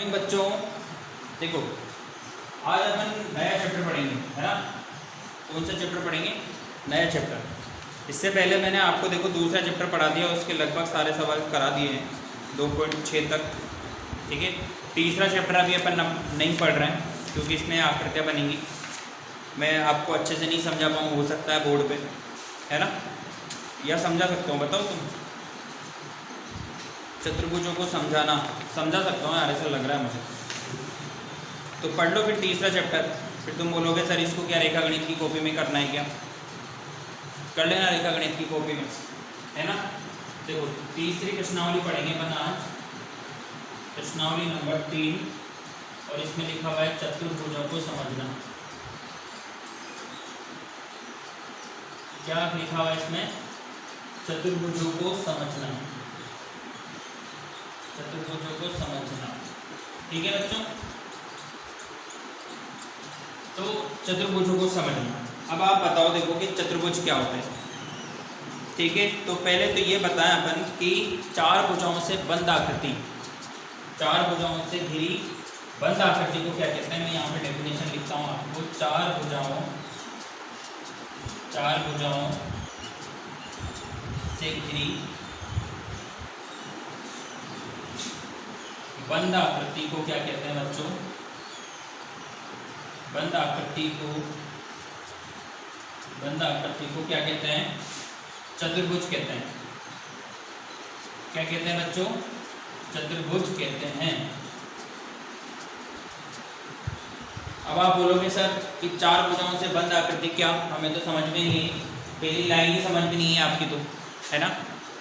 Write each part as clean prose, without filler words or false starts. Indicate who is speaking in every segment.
Speaker 1: Morning बच्चों। देखो आज अपन नया चैप्टर पढ़ेंगे, है ना। कौन सा चैप्टर पढ़ेंगे? नया चैप्टर। इससे पहले मैंने आपको देखो दूसरा चैप्टर पढ़ा दिया, उसके लगभग सारे सवाल करा दिए हैं 2.6 तक, ठीक है। तीसरा चैप्टर अभी अपन नहीं पढ़ रहे हैं क्योंकि इसमें आकृतियाँ बनेंगी। मैं आपको अच्छे से नहीं समझा पाऊँ, हो सकता है बोर्ड पे, है ना, या समझा सकता हूँ, बताओ तुम। चतुर्भुजों को समझा सकता हूँ यार, ऐसा लग रहा है मुझे। तो पढ़ लो फिर तीसरा चैप्टर, फिर तुम बोलोगे सर इसको क्या रेखागणित की कॉपी में करना है क्या? कर लेना रेखागणित की कॉपी में, है ना। देखो तीसरी प्रश्नावली पढ़ेंगे अपन आज, प्रश्नावली नंबर 3, और इसमें लिखा हुआ है चतुर्भुजों को समझना। क्या लिखा हुआ है इसमें? चतुर्भुजों को समझना, चतुर्भुजों को समझना, ठीक है बच्चों। तो चतुर्भुजों को समझना। अब आप बताओ देखो कि चतुर्भुज क्या होता है, ठीक है। तो पहले तो ये बताएं अपन कि चार भुजाओं से बंद आकृति, चार भुजाओं से घिरी बंद आकृति को क्या कहते हैं। मैं यहाँ पे डेफिनेशन लिखता हूँ आपको। चार भुजाओं से घिरी बंद आकृति को क्या कहते हैं बच्चों? बंद आकृति को क्या कहते हैं? चतुर्भुज कहते हैं। क्या कहते हैं बच्चों? चतुर्भुज कहते हैं। अब आप बोलोगे सर कि चार भुजाओं से बंद आकृति क्या, हमें तो समझ में नहीं, पहली लाइन ही समझ में नहीं है आपकी, तो है ना।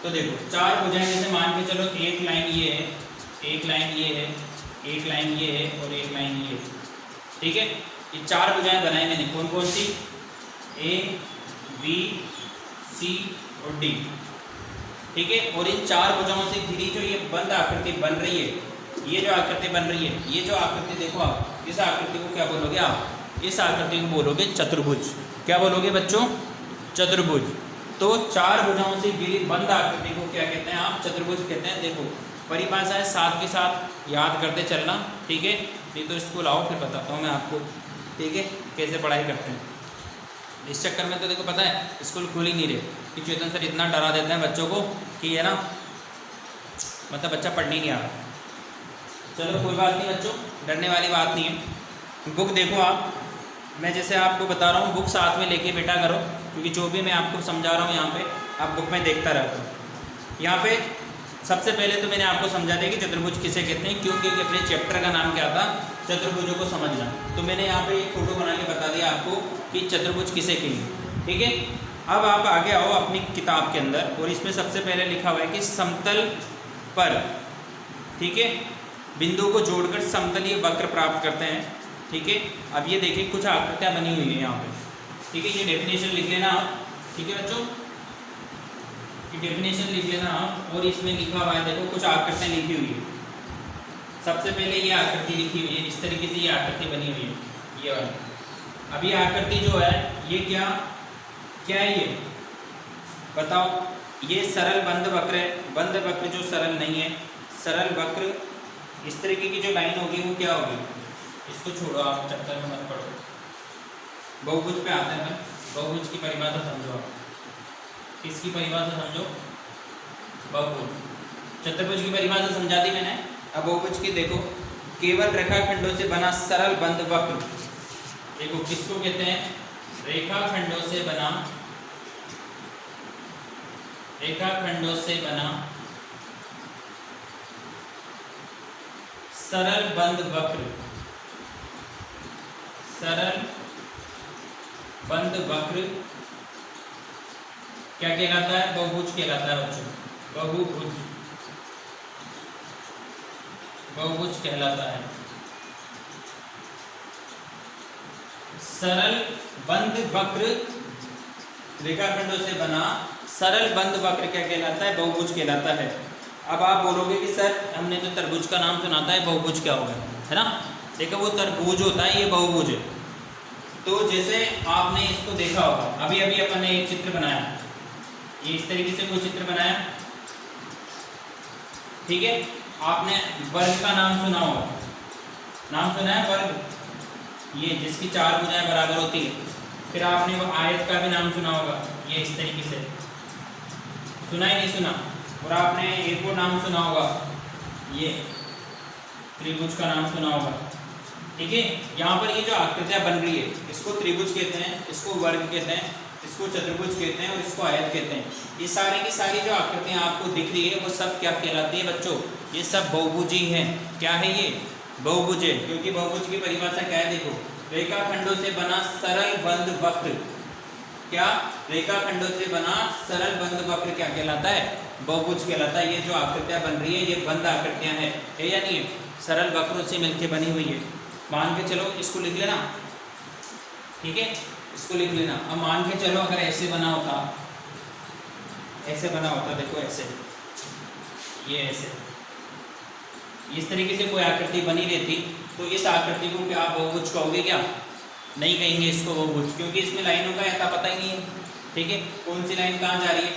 Speaker 1: तो देखो चार भुजाएं, जैसे मान के चलो एक लाइन ये है, एक लाइन ये है, एक लाइन ये है और एक लाइन ये है, ठीक है। ये चार भुजाएं बनाई मैंने, कौन कौन सी? ए, बी, सी और डी, ठीक है। और इन चार भुजाओं से घिरी जो ये बंद आकृति बन रही है, ये जो आकृति बन रही है, ये जो आकृति देखो आप, इस आकृति को क्या बोलोगे आप? इस आकृति को बोलोगे चतुर्भुज। क्या बोलोगे बच्चों? चतुर्भुज। तो चार भुजाओं से घिरी बंद आकृति को क्या कहते हैं आप? चतुर्भुज कहते हैं। देखो परिभाषा है, साथ के साथ याद करते चलना, ठीक है। नहीं तो स्कूल आओ फिर बताता हूँ मैं आपको, ठीक है, कैसे पढ़ाई करते हैं। इस चक्कर में तो देखो पता है स्कूल खुल ही नहीं रहे कि चेतन सर इतना डरा देते हैं बच्चों को कि है ना, मतलब बच्चा पढ़ने ही नहीं आ रहा। चलो कोई बात नहीं बच्चों, डरने वाली बात नहीं है। बुक देखो आप, मैं जैसे आपको बता रहा हूँ बुक साथ में लेके बैठा करो, क्योंकि जो भी मैं आपको समझा रहा हूँ यहाँ पे आप बुक में देखता रहता हूँ। यहाँ पे सबसे पहले तो मैंने आपको समझा दिया कि चतुर्भुज किसे कहते हैं, क्योंकि अपने चैप्टर का नाम क्या था? चतुर्भुजों को समझना। तो मैंने यहाँ पे एक फोटो बना के बता दिया आपको कि चतुर्भुज किसे कहेंगे, ठीक है। अब आप आगे आओ अपनी किताब के अंदर, और इसमें सबसे पहले लिखा हुआ है कि समतल पर, ठीक है, बिंदु को जोड़कर समतलीय वक्र प्राप्त करते हैं, ठीक है। अब ये देखिए कुछ आकृतियाँ बनी हुई है यहाँ पे, ठीक है। ये डेफिनेशन लिख लेना आप, ठीक है बच्चों, ये डेफिनेशन लिख लेना आप। और इसमें लिखा हुआ है देखो कुछ आकृतियाँ लिखी हुई है। सबसे पहले ये आकृति लिखी हुई है, इस तरीके से ये आकृति बनी हुई है, ये वाली। अब ये आकृति जो है ये क्या है ये बताओ? ये सरल बंद वक्र है। बंद वक्र जो सरल नहीं है, सरल वक्र इस तरीके की जो लाइन होगी वो क्या होगी? इसको छोड़ो आप, चक्कर में मत पड़ो, बहुभुज पे आते हैं। बहुभुज की परिभाषा समझो आप। किसकी परिभाषा समझो? बहुभुज। चतुर्भुज की परिभाषा समझा दी मैंने। अब बहुभुज की देखो, केवल रेखाखंडों से बना सरल बंद वक्र। देखो किसको कहते हैं? रेखाखंडों से बना सरल बंद वक्र। सरल बंद वक्र क्या कहलाता है? बहुभुज कहलाता है बच्चों। बहुभुज कहलाता है। सरल बंद वक्र, रेखाखंडों से बना सरल बंद वक्र क्या कहलाता है? बहुभुज कहलाता है। अब आप बोलोगे कि सर हमने तो तरबूज का नाम सुना था, है बहुभुज क्या होगा, है ना। देखो वो तरबूज होता है, ये बहुभुज है। तो जैसे आपने इसको देखा होगा, अभी अभी अपन ने एक चित्र बनाया, ये इस तरीके से कोई चित्र बनाया, ठीक है। आपने वर्ग का नाम सुना होगा, नाम सुना है वर्ग, ये जिसकी 4 भुजाएं बराबर होती है। फिर आपने वो आयत का भी नाम सुना होगा, ये इस तरीके से सुना ही नहीं सुना। और आपने एक और नाम सुना होगा, ये त्रिभुज का नाम सुना होगा। ठीक है, यहाँ पर ये जो आकृतियाँ बन रही है इसको त्रिभुज कहते हैं, इसको वर्ग कहते हैं, इसको चतुर्भुज कहते हैं और इसको आयत कहते हैं। ये सारी की सारी जो आकृतियाँ आपको दिख रही है वो सब क्या कहलाती है बच्चों? ये सब बहुभुजी हैं। क्या है ये? बहुभुज है। क्योंकि बहुभुज की परिभाषा क्या है? देखो, रेखाखंडों से बना सरल बंद वक्र। क्या? रेखाखंडों से बना सरल बंद वक्र क्या कहलाता है? बहुभुज कहलाता है। ये जो आकृतियाँ बन रही है ये बंद आकृतियाँ है या नहीं है? सरल वक्रों से मिलकर बनी हुई है। मान के चलो, इसको लिख लेना, ठीक है, इसको लिख लेना। अब मान के चलो अगर ऐसे बना होता, ऐसे बना होता, देखो ऐसे, ये ऐसे, इस तरीके से कोई आकृति बनी रहती तो इस आकृति को क्या बहुभुज कहोगे? क्या नहीं कहेंगे इसको बहुभुज, क्योंकि इसमें लाइनों का ऐसा पता ही नहीं है। ठीक है, कौन सी लाइन कहाँ जा रही है?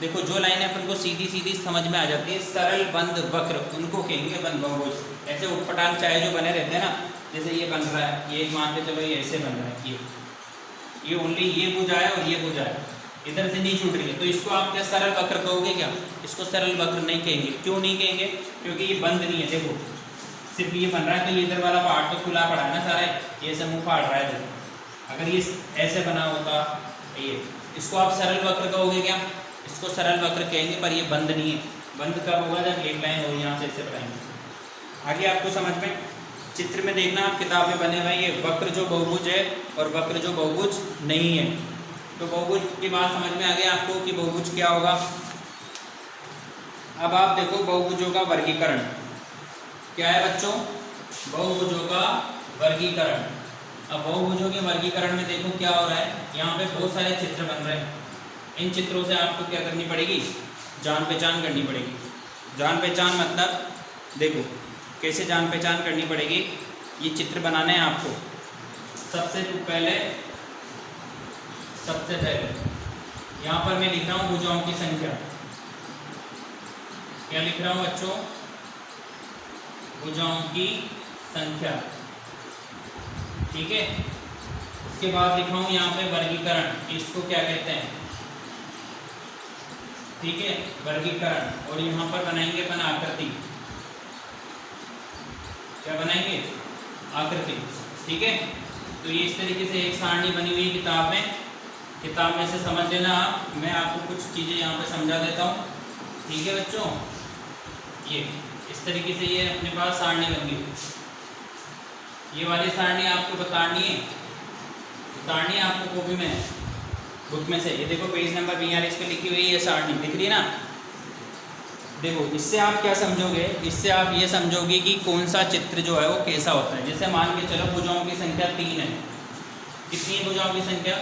Speaker 1: देखो, जो लाइन अपन को सीधी सीधी समझ में आ जाती है, सरल बंद वक्र, उनको कहेंगे बंद बहुभुज। ऐसे उटपटांग चाहे जो बने रहते हैं ना, जैसे ये बन रहा है, ये मान के चलो ये ऐसे बन रहा है, ये ओनली ये भुजा है और ये भुजा है, इधर से नहीं छूट रही है, तो इसको आप क्या सरल वक्र कहोगे? क्या इसको सरल वक्र नहीं कहेंगे। क्यों नहीं कहेंगे? क्योंकि ये बंद नहीं है। देखो, सिर्फ ये बन रहा है तो ये इधर वाला पार्ट तो खुला पड़ा है ना सारा, ये सब मुँह फाड़ रहा है। देखो, अगर ये ऐसे बना होता ये, इसको आप सरल वक्र कहोगे? क्या इसको सरल वक्र कहेंगे, पर ये बंद नहीं है। बंद कब होगा? जब एक लाइन हो, यहाँ से ऐसे बढ़ाएंगे। आगे आपको समझ में, चित्र में देखना, आप किताब में बने हुए ये वक्र जो बहुभुज है और वक्र जो बहुभुज नहीं है। तो बहुभुज की बात समझ में आ गया आपको कि बहुभुज क्या होगा। अब आप देखो बहुभुजों का वर्गीकरण क्या है बच्चों? बहुभुजों का वर्गीकरण। अब बहुभुजों के वर्गीकरण में देखो क्या हो रहा है, यहाँ पे बहुत सारे चित्र बन रहे हैं। इन चित्रों से आपको क्या करनी पड़ेगी? जान पहचान करनी पड़ेगी। जान पहचान मतलब देखो कैसे जान पहचान करनी पड़ेगी। ये चित्र बनाने हैं आपको। सबसे पहले यहाँ पर मैं लिख रहा हूँ भुजाओं की संख्या। क्या लिख रहा हूँ बच्चों? भुजाओं की संख्या। ठीक है, उसके बाद लिखा हूँ यहाँ पे वर्गीकरण, इसको क्या कहते हैं? ठीक है, वर्गीकरण। और यहाँ पर बनाएंगे अपन आकृति। क्या बनाएंगे? आकृति। ठीक है, तो ये इस तरीके से एक सारणी बनी हुई किताब में। किताब में से समझ लेना आप, मैं आपको कुछ चीज़ें यहाँ पे समझा देता हूँ। ठीक है बच्चों, ये इस तरीके से ये अपने पास सारणी बन गई। ये वाली सारणी आपको बतानी है, उतारनी है आपको कॉपी में, बुक में से। ये देखो पेज नंबर 42 पे लिखी हुई है सारणी, दिख रही है ना? देखो, इससे आप क्या समझोगे? इससे आप ये समझोगे कि कौन सा चित्र जो है वो कैसा होता है। जैसे मान के चलो भुजाओं की संख्या 3 है। कितनी है भुजाओं की संख्या?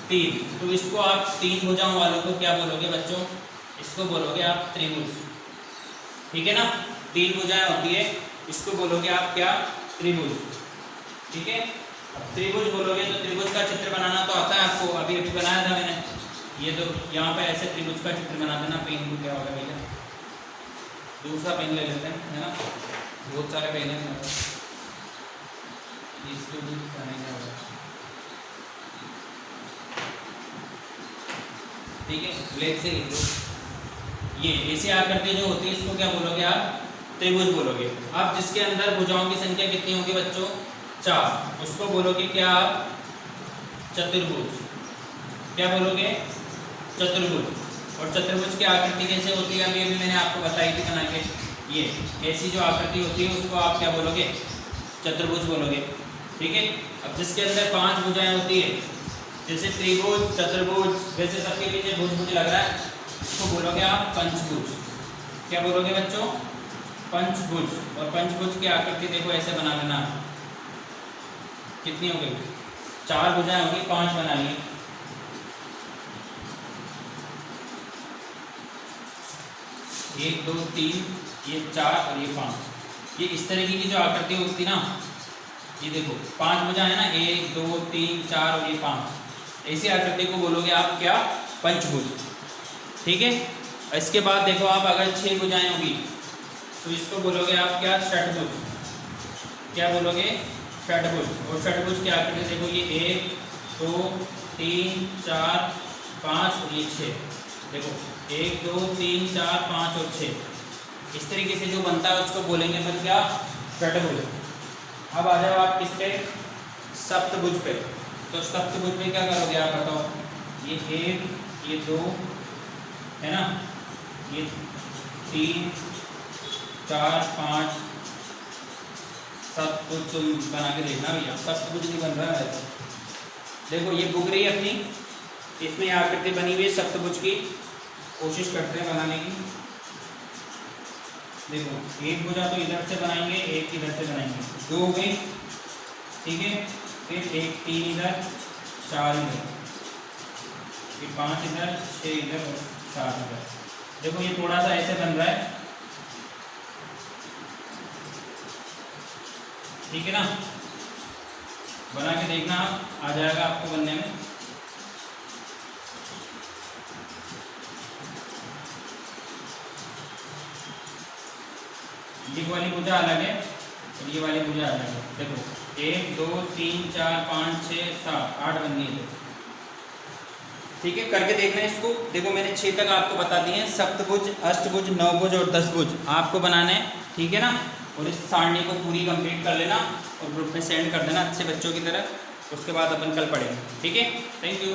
Speaker 1: 3। तो इसको आप 3 भुजाओं वालों को क्या बोलोगे बच्चों? इसको बोलोगे आप त्रिभुज। ठीक है ना? 3 भुजाएं होती है, इसको बोलोगे आप क्या? त्रिभुज। ठीक है, अब त्रिभुज बोलोगे तो त्रिभुज का चित्र बनाना तो आता है आपको, अभी अभी बनाया था मैंने। ये तो यहाँ पे ऐसे त्रिभुज का चित्र बना देना। पेन को क्या होगा भैया? दूसरा पेन ले लेते हैं, है ना? बहुत सारे पेन है, इसको भी बनाएंगे। ठीक है, ब्लैक से लिख लो। ये ऐसी आकृति जो होती है इसको क्या बोलोगे आप? त्रिभुज बोलोगे। अब जिसके अंदर भुजाओं की संख्या कितनी होगी बच्चों? 4, उसको बोलोगे क्या आप? चतुर्भुज। क्या बोलोगे? चतुर्भुज। और चतुर्भुज की आकृति कैसे होती है अभी अभी मैंने आपको बताई थी बना के। ये ऐसी जो आकृति होती है उसको आप क्या बोलोगे? चतुर्भुज बोलोगे। ठीक है, अब जिसके अंदर 5 भुजाएं होती है, जैसे त्रिभुज, चतुर्भुज, वैसे सबके पीछे भुज भुज लग रहा है, इसको बोलोगे आप पंचभुज। क्या बोलोगे बच्चों? पंचभुज। और पंचभुज की आकृति देखो ऐसे बना लेना। कितनी हो गई? 4 भुजाएं होगी, 5 बना ली। एक 2 3, ये 4 और ये 5। ये इस तरीके की जो आकृति होती ना, ये देखो 5 भुजाएं है ना, 1 2 3 4 और ये 5। ऐसी आकृति को बोलोगे आप क्या? पंचभुज। ठीक है, इसके बाद देखो आप अगर 6 भुजाएं होगी तो इसको बोलोगे आप क्या? षटभुज। क्या बोलोगे? षटभुज। और षटभुज की आकृति देखो, ये 1 2 3 4 5 और ये 6। देखो 1 2 3 4 5 और 6, इस तरीके से जो बनता है उसको बोलेंगे फिर क्या? षटभुज। अब आ जाओ आप किस पे? सप्तभुज पे। तो सप्तभुज में क्या करोगे आप बताओ? ये 1 ये 2 है ना, ये 3 4 5 सप्तभुज तुम बना के देखना भैया, सप्तभुज नहीं बन रहा है तो। देखो ये बुक रही है अपनी, इसमें आकृति बनी हुई है सप्तभुज की, कोशिश करते हैं बनाने की। देखो एक भुजा तो इधर से बनाएंगे, एक इधर से बनाएंगे, 2 हो गई, ठीक है। फिर 1 3 इधर, 4 इधर, फिर 5 इधर, 6 इधर और 7 इधर। देखो ये थोड़ा सा ऐसे बन रहा है, ठीक है ना। बना के देखना आप, आ जाएगा आपको बनने में। ये वाली भुजा अलग है और ये वाली भुजा अलग है। देखो 1 2 3 4 5 6 7 8 बन गई है, ठीक है। करके देखना इसको। देखो मैंने 6 तक आपको बता दिए हैं, सप्तभुज, अष्टभुज, नवभुज और 10भुज आपको बनाने हैं, ठीक है ना। और इस सारणी को पूरी कंप्लीट कर लेना और ग्रुप में सेंड कर देना अच्छे बच्चों की तरह। उसके बाद अपन कल पढ़ेंगे, ठीक है। Thank you.